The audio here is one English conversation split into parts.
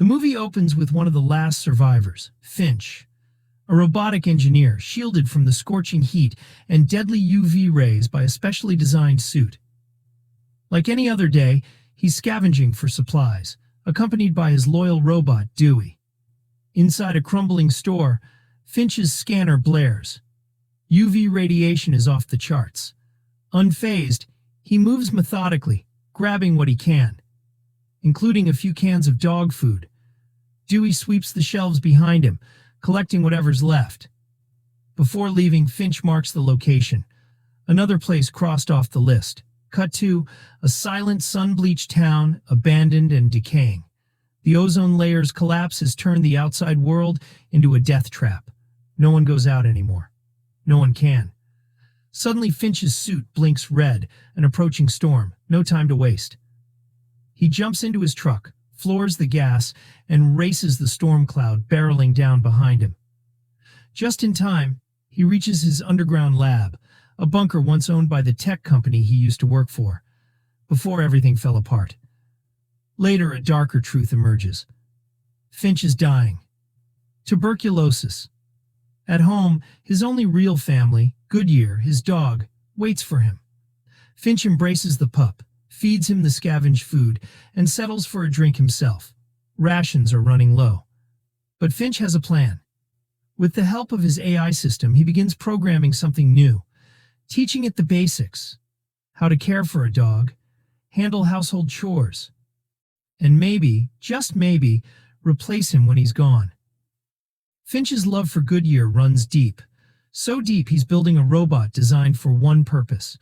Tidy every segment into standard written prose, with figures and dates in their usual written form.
The movie opens with one of the last survivors, Finch, a robotic engineer shielded from the scorching heat and deadly UV rays by a specially designed suit. Like any other day, he's scavenging for supplies, accompanied by his loyal robot, Dewey. Inside a crumbling store, Finch's scanner blares. UV radiation is off the charts. Unfazed, he moves methodically, grabbing what he can, including a few cans of dog food. Dewey sweeps the shelves behind him, collecting whatever's left. Before leaving, Finch marks the location. Another place crossed off the list. Cut to a silent, sun-bleached town, abandoned and decaying. The ozone layer's collapse has turned the outside world into a death trap. No one goes out anymore. No one can. Suddenly, Finch's suit blinks red, an approaching storm. No time to waste. He jumps into his truck, floors the gas, and races the storm cloud barreling down behind him. Just in time, he reaches his underground lab, a bunker once owned by the tech company he used to work for, before everything fell apart. Later, a darker truth emerges. Finch is dying. Tuberculosis. At home, his only real family, Goodyear, his dog, waits for him. Finch embraces the pup, feeds him the scavenged food, and settles for a drink himself. Rations are running low. But Finch has a plan. With the help of his AI system, he begins programming something new, teaching it the basics: how to care for a dog, handle household chores, and maybe, just maybe, replace him when he's gone. Finch's love for Goodyear runs deep. So deep he's building a robot designed for one purpose: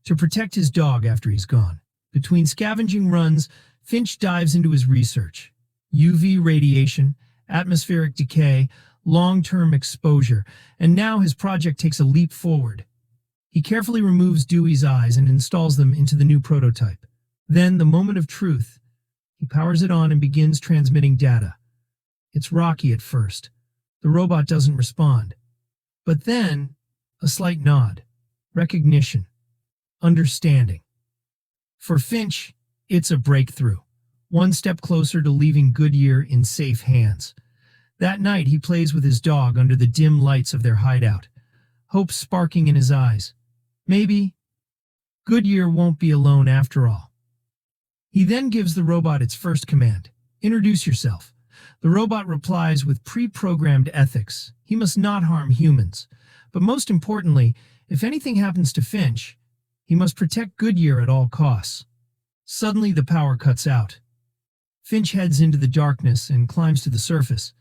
to protect his dog after he's gone. Between scavenging runs, Finch dives into his research. UV radiation, atmospheric decay, long-term exposure, and now his project takes a leap forward. He carefully removes Dewey's eyes and installs them into the new prototype. Then, the moment of truth. He powers it on and begins transmitting data. It's rocky at first. The robot doesn't respond. But then, a slight nod. Recognition. Understanding. For Finch, it's a breakthrough. One step closer to leaving Goodyear in safe hands. That night, he plays with his dog under the dim lights of their hideout, hope sparking in his eyes. Maybe Goodyear won't be alone after all. He then gives the robot its first command: introduce yourself. The robot replies with pre-programmed ethics. He must not harm humans. But most importantly, if anything happens to Finch, he must protect Goodyear at all costs. Suddenly, the power cuts out. Finch heads into the darkness and climbs to the surface.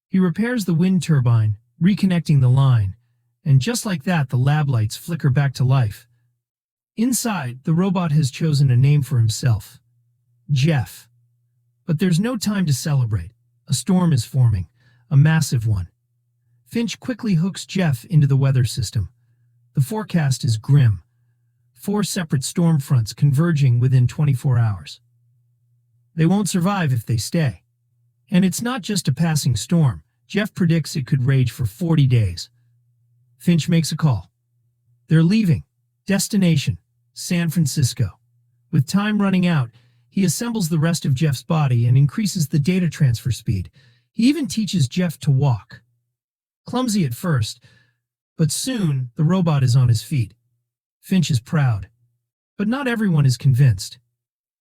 He repairs the wind turbine, reconnecting the line, and just like that, the lab lights flicker back to life. Inside, the robot has chosen a name for himself: Jeff. But there's no time to celebrate. A storm is forming, a massive one. Finch quickly hooks Jeff into the weather system. The forecast is grim. 4 separate storm fronts converging within 24 hours. They won't survive if they stay. And it's not just a passing storm. Jeff predicts it could rage for 40 days. Finch makes a call. They're leaving. Destination: San Francisco. With time running out, he assembles the rest of Jeff's body and increases the data transfer speed. He even teaches Jeff to walk. Clumsy at first, but soon the robot is on his feet. Finch is proud. But not everyone is convinced.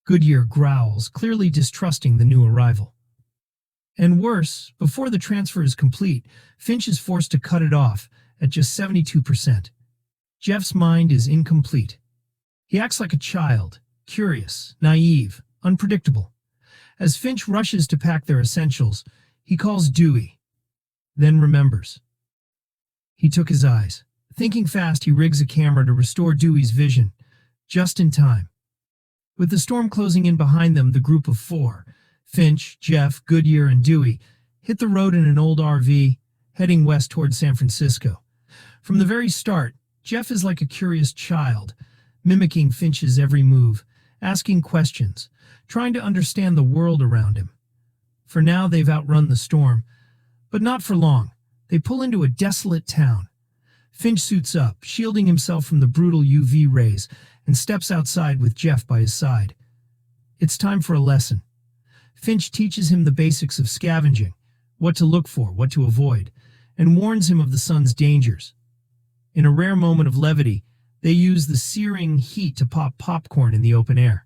Goodyear growls, clearly distrusting the new arrival. And worse, before the transfer is complete, Finch is forced to cut it off at just 72%. Jeff's mind is incomplete. He acts like a child, curious, naive, unpredictable. As Finch rushes to pack their essentials, he calls Dewey, then remembers. He took his eyes. Thinking fast, he rigs a camera to restore Dewey's vision, just in time. With the storm closing in behind them, the group of 4, Finch, Jeff, Goodyear, and Dewey, hit the road in an old RV, heading west toward San Francisco. From the very start, Jeff is like a curious child, mimicking Finch's every move, asking questions, trying to understand the world around him. For now, they've outrun the storm, but not for long. They pull into a desolate town. Finch suits up, shielding himself from the brutal UV rays, and steps outside with Jeff by his side. It's time for a lesson. Finch teaches him the basics of scavenging, what to look for, what to avoid, and warns him of the sun's dangers. In a rare moment of levity, they use the searing heat to pop popcorn in the open air.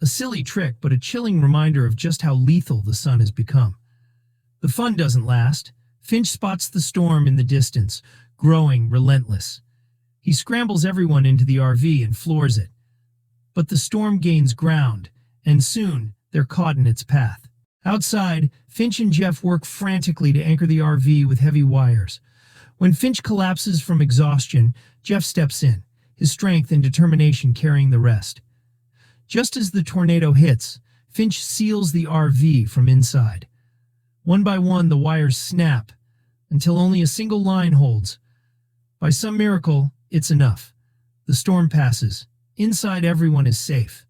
A silly trick, but a chilling reminder of just how lethal the sun has become. The fun doesn't last. Finch spots the storm in the distance, growing relentless. He scrambles everyone into the RV and floors it. But the storm gains ground, and soon they're caught in its path. Outside, Finch and Jeff work frantically to anchor the RV with heavy wires. When Finch collapses from exhaustion, Jeff steps in, his strength and determination carrying the rest. Just as the tornado hits, Finch seals the RV from inside. One by one, the wires snap, until only a single line holds. By some miracle, it's enough. The storm passes. Inside, everyone is safe.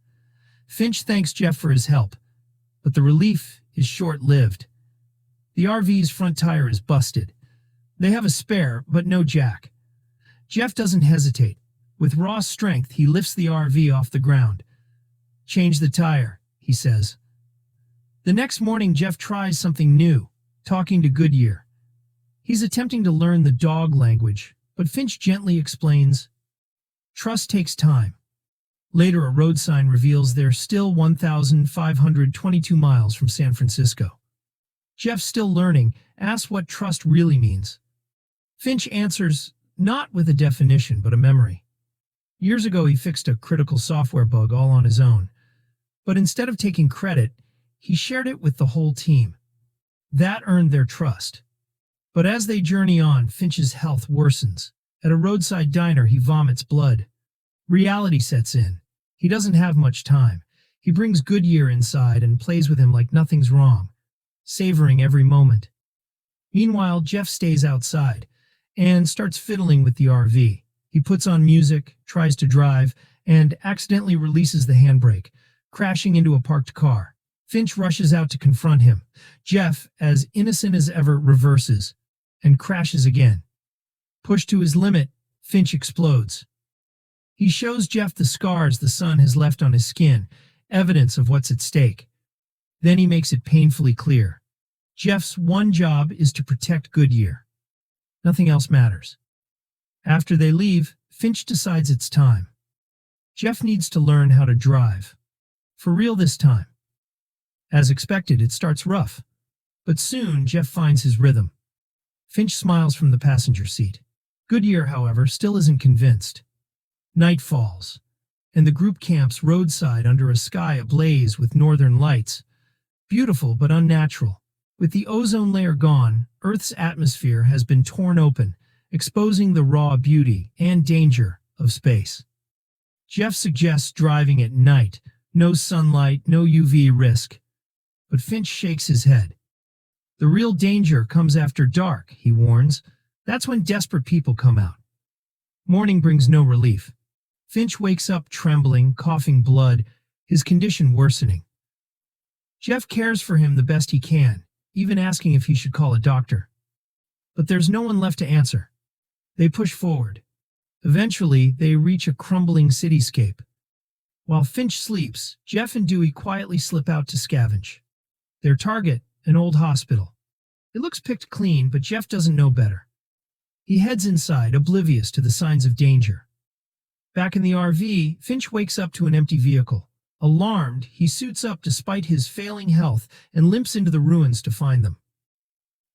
Finch thanks Jeff for his help, but the relief is short-lived. The RV's front tire is busted. They have a spare, but no jack. Jeff doesn't hesitate. With raw strength, he lifts the RV off the ground. "Change the tire," he says. The next morning, Jeff tries something new, talking to Goodyear. He's attempting to learn the dog language, but Finch gently explains, "Trust takes time." Later, a road sign reveals they're still 1,522 miles from San Francisco. Jeff, still learning, asks what trust really means. Finch answers, not with a definition, but a memory. Years ago, he fixed a critical software bug all on his own. But instead of taking credit, he shared it with the whole team. That earned their trust. But as they journey on, Finch's health worsens. At a roadside diner, he vomits blood. Reality sets in. He doesn't have much time. He brings Goodyear inside and plays with him like nothing's wrong, savoring every moment. Meanwhile, Jeff stays outside and starts fiddling with the RV. He puts on music, tries to drive, and accidentally releases the handbrake, crashing into a parked car. Finch rushes out to confront him. Jeff, as innocent as ever, reverses and crashes again. Pushed to his limit, Finch explodes. He shows Jeff the scars the sun has left on his skin, evidence of what's at stake. Then he makes it painfully clear. Jeff's one job is to protect Goodyear. Nothing else matters. After they leave, Finch decides it's time. Jeff needs to learn how to drive. For real this time. As expected, it starts rough. But soon, Jeff finds his rhythm. Finch smiles from the passenger seat. Goodyear, however, still isn't convinced. Night falls, and the group camps roadside under a sky ablaze with northern lights. Beautiful but unnatural. With the ozone layer gone, Earth's atmosphere has been torn open, exposing the raw beauty and danger of space. Jeff suggests driving at night. No sunlight, no UV risk. But Finch shakes his head. The real danger comes after dark, he warns. That's when desperate people come out. Morning brings no relief. Finch wakes up trembling, coughing blood, his condition worsening. Jeff cares for him the best he can, even asking if he should call a doctor. But there's no one left to answer. They push forward. Eventually, they reach a crumbling cityscape. While Finch sleeps, Jeff and Dewey quietly slip out to scavenge. Their target, an old hospital. It looks picked clean, but Jeff doesn't know better. He heads inside, oblivious to the signs of danger. Back in the RV, Finch wakes up to an empty vehicle. Alarmed, he suits up despite his failing health and limps into the ruins to find them.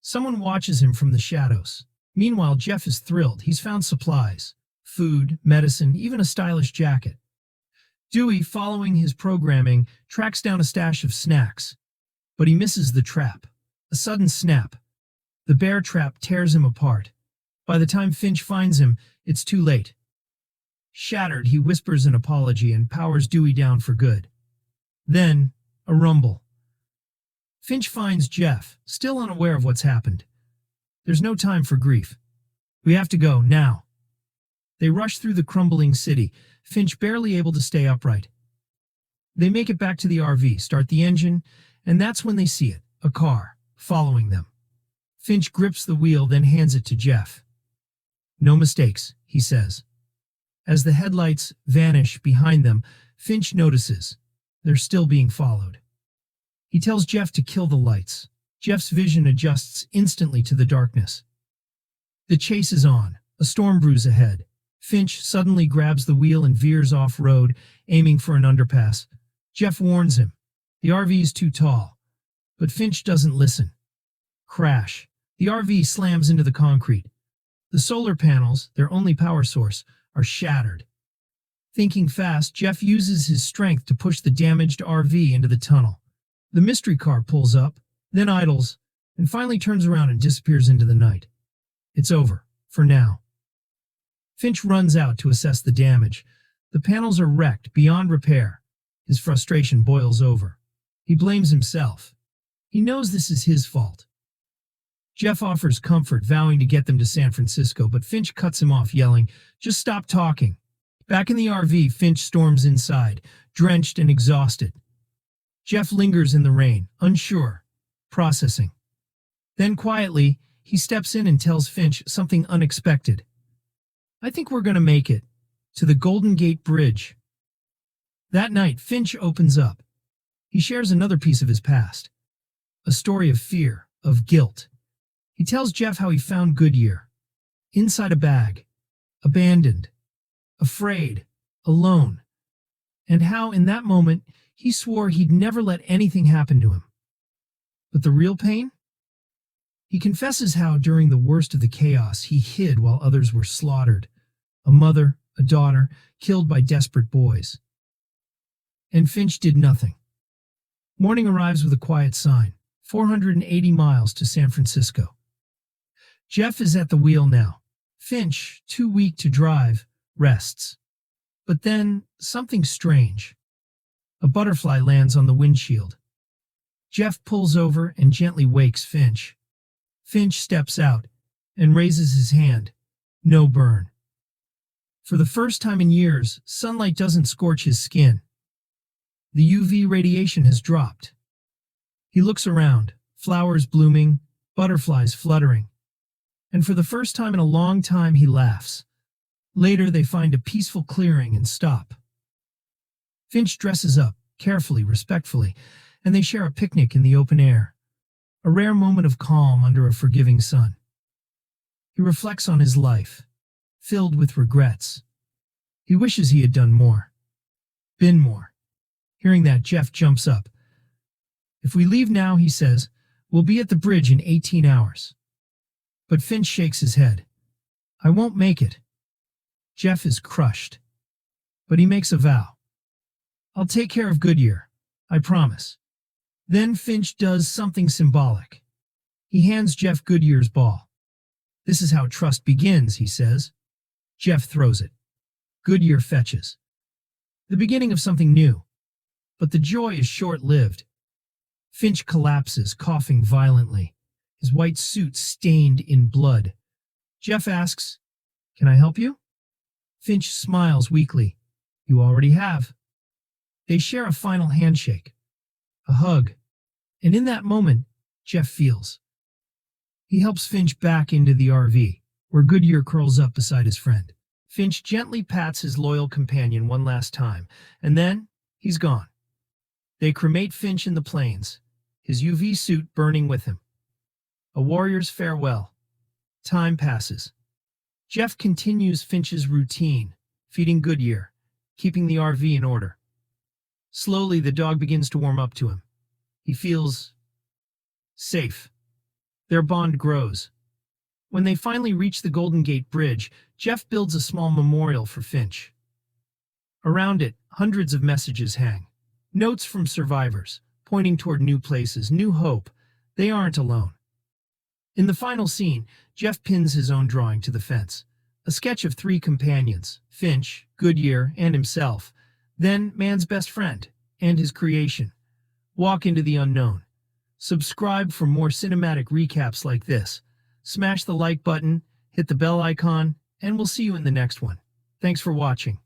Someone watches him from the shadows. Meanwhile, Jeff is thrilled. He's found supplies, food, medicine, even a stylish jacket. Dewey, following his programming, tracks down a stash of snacks. But he misses the trap. A sudden snap. The bear trap tears him apart. By the time Finch finds him, it's too late. Shattered, he whispers an apology and powers Dewey down for good. Then, a rumble. Finch finds Jeff, still unaware of what's happened. There's no time for grief. We have to go, now. They rush through the crumbling city, Finch barely able to stay upright. They make it back to the RV, start the engine, and that's when they see it, a car, following them. Finch grips the wheel, then hands it to Jeff. "No mistakes," he says. As the headlights vanish behind them, Finch notices they're still being followed. He tells Jeff to kill the lights. Jeff's vision adjusts instantly to the darkness. The chase is on. A storm brews ahead. Finch suddenly grabs the wheel and veers off-road, aiming for an underpass. Jeff warns him. The RV is too tall. But Finch doesn't listen. Crash. The RV slams into the concrete. The solar panels, their only power source, are shattered. Thinking fast, Jeff uses his strength to push the damaged RV into the tunnel. The mystery car pulls up, then idles, and finally turns around and disappears into the night. It's over, for now. Finch runs out to assess the damage. The panels are wrecked beyond repair. His frustration boils over. He blames himself. He knows this is his fault. Jeff offers comfort, vowing to get them to San Francisco, but Finch cuts him off, yelling, "Just stop talking." Back in the RV, Finch storms inside, drenched and exhausted. Jeff lingers in the rain, unsure, processing. Then quietly, he steps in and tells Finch something unexpected. "I think we're going to make it to the Golden Gate Bridge." That night, Finch opens up. He shares another piece of his past, a story of fear, of guilt. He tells Jeff how he found Goodyear, inside a bag, abandoned, afraid, alone, and how in that moment he swore he'd never let anything happen to him. But the real pain? He confesses how during the worst of the chaos he hid while others were slaughtered, a mother, a daughter, killed by desperate boys. And Finch did nothing. Morning arrives with a quiet sign, 480 miles to San Francisco. Jeff is at the wheel now. Finch, too weak to drive, rests. But then, something strange. A butterfly lands on the windshield. Jeff pulls over and gently wakes Finch. Finch steps out and raises his hand. No burn. For the first time in years, sunlight doesn't scorch his skin. The UV radiation has dropped. He looks around, flowers blooming, butterflies fluttering. And for the first time in a long time, he laughs. Later, they find a peaceful clearing and stop. Finch dresses up, carefully, respectfully, and they share a picnic in the open air, a rare moment of calm under a forgiving sun. He reflects on his life, filled with regrets. He wishes he had done more, been more. Hearing that, Jeff jumps up. "If we leave now," he says, "we'll be at the bridge in 18 hours. But Finch shakes his head. "I won't make it." Jeff is crushed. But he makes a vow. "I'll take care of Goodyear. I promise." Then Finch does something symbolic. He hands Jeff Goodyear's ball. "This is how trust begins," he says. Jeff throws it. Goodyear fetches. The beginning of something new. But the joy is short-lived. Finch collapses, coughing violently, his white suit stained in blood. Jeff asks, "Can I help you?" Finch smiles weakly. "You already have." They share a final handshake, a hug, and in that moment, Jeff feels. He helps Finch back into the RV, where Goodyear curls up beside his friend. Finch gently pats his loyal companion one last time, and then he's gone. They cremate Finch in the plains, his UV suit burning with him. A warrior's farewell. Time passes. Jeff continues Finch's routine, feeding Goodyear, keeping the RV in order. Slowly, the dog begins to warm up to him. He feels safe. Their bond grows. When they finally reach the Golden Gate Bridge, Jeff builds a small memorial for Finch. Around it, hundreds of messages hang. Notes from survivors, pointing toward new places, new hope. They aren't alone. In the final scene, Jeff pins his own drawing to the fence. A sketch of 3 companions, Finch, Goodyear, and himself. Then, man's best friend, and his creation. Walk into the unknown. Subscribe for more cinematic recaps like this. Smash the like button, hit the bell icon, and we'll see you in the next one. Thanks for watching.